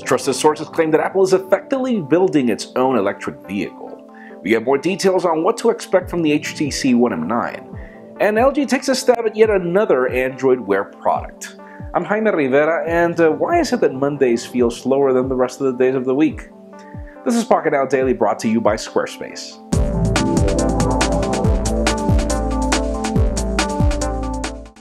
Trusted sources claim that Apple is effectively building its own electric vehicle. We have more details on what to expect from the HTC One M9. And LG takes a stab at yet another Android Wear product. I'm Jaime Rivera, and why is it that Mondays feel slower than the rest of the days of the week? This is Pocketnow Daily, brought to you by Squarespace.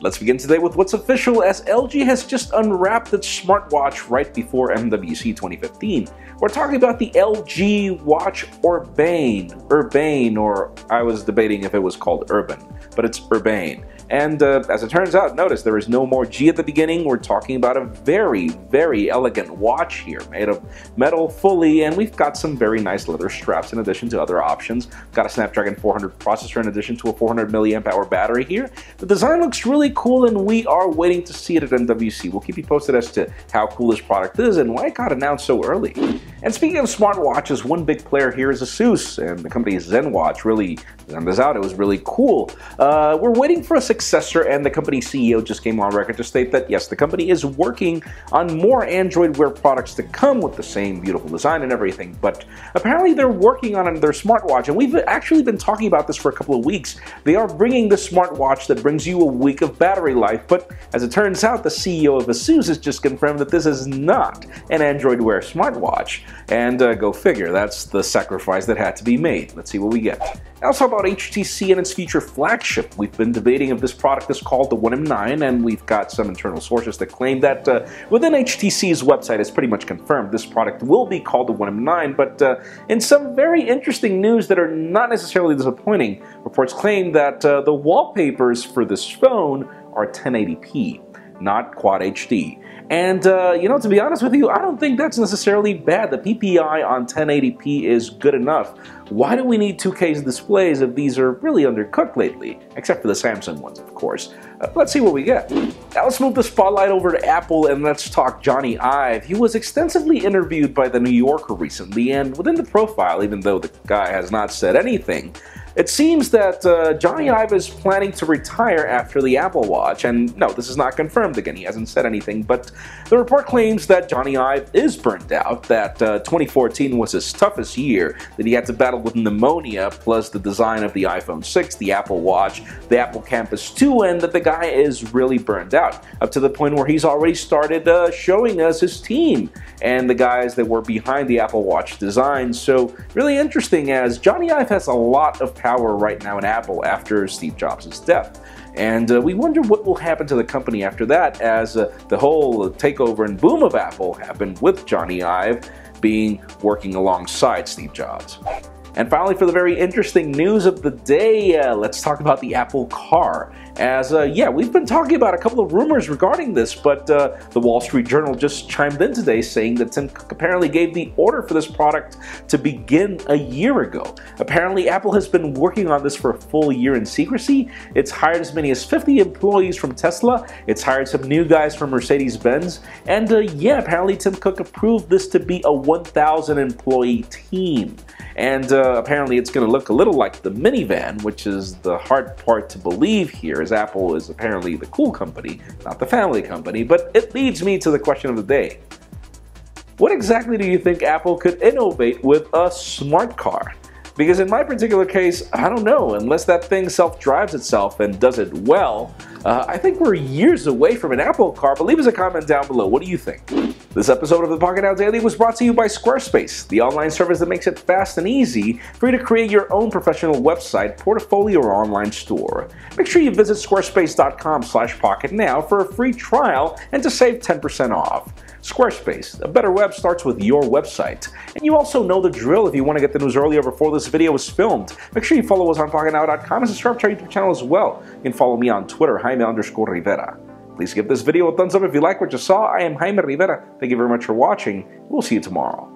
Let's begin today with what's official, as LG has just unwrapped its smartwatch right before MWC 2015. We're talking about the lg-watch-urbane, or I was debating if it was called urban, but it's urbane. And as it turns out, notice there is no more G at the beginning. We're talking about a very, very elegant watch here, made of metal fully, and we've got some very nice leather straps in addition to other options. Got a Snapdragon 400 processor in addition to a 400 milliamp hour battery here. The design looks really cool, and we are waiting to see it at MWC. We'll keep you posted as to how cool this product is and why it got announced so early. And speaking of smartwatches, one big player here is Asus, and the company's ZenWatch really designed this out. It was really cool. We're waiting for a successor, and the company's CEO just came on record to state that yes, the company is working on more Android Wear products to come with the same beautiful design and everything, but apparently they're working on their smartwatch, and we've actually been talking about this for a couple of weeks. They are bringing the smartwatch that brings you a week of battery life, but as it turns out, the CEO of Asus has just confirmed that this is not an Android Wear smartwatch, and go figure, that's the sacrifice that had to be made. Let's see what we get. Now let's talk about HTC and its future flagship. We've been debating if this product is called the One M9, and we've got some internal sources that claim that within HTC's website, it's pretty much confirmed this product will be called the One M9, but in some very interesting news that are not necessarily disappointing, reports claim that the wallpapers for this phone are 1080p, not Quad HD. And, to be honest with you, I don't think that's necessarily bad. The PPI on 1080p is good enough. Why do we need 2K displays if these are really undercooked lately? Except for the Samsung ones, of course. Let's see what we get. Now let's move the spotlight over to Apple and let's talk Jony Ive. He was extensively interviewed by The New Yorker recently, and within the profile, even though the guy has not said anything, it seems that Jony Ive is planning to retire after the Apple Watch, and no, this is not confirmed again, he hasn't said anything, but the report claims that Jony Ive is burnt out, that 2014 was his toughest year, that he had to battle with pneumonia, plus the design of the iPhone 6, the Apple Watch, the Apple Campus 2, and that the guy is really burned out, up to the point where he's already started showing us his team and the guys that were behind the Apple Watch design. So really interesting, as Jony Ive has a lot of power right now in Apple after Steve Jobs' death. And we wonder what will happen to the company after that, as the whole takeover and boom of Apple happened with Jony Ive working alongside Steve Jobs. And finally, for the very interesting news of the day, let's talk about the Apple Car. As, we've been talking about a couple of rumors regarding this, but the Wall Street Journal just chimed in today saying that Tim Cook apparently gave the order for this product to begin a year ago. Apparently, Apple has been working on this for a full year in secrecy. It's hired as many as 50 employees from Tesla. It's hired some new guys from Mercedes-Benz. And apparently Tim Cook approved this to be a 1,000 employee team. And apparently it's going to look a little like the minivan, which is the hard part to believe here, as Apple is apparently the cool company, not the family company. But it leads me to the question of the day. What exactly do you think Apple could innovate with a smart car? Because in my particular case, I don't know, unless that thing self-drives itself and does it well, I think we're years away from an Apple car, but leave us a comment down below. What do you think? This episode of the Pocketnow Daily was brought to you by Squarespace, the online service that makes it fast and easy for you to create your own professional website, portfolio, or online store. Make sure you visit squarespace.com/pocketnow for a free trial and to save 10% off. Squarespace, a better web starts with your website. And you also know the drill. If you want to get the news earlier before this video is filmed, make sure you follow us on Pocketnow.com and subscribe to our YouTube channel as well. You can follow me on Twitter, Jaime_Rivera. Please give this video a thumbs up if you like what you saw. I am Jaime Rivera. Thank you very much for watching. We'll see you tomorrow.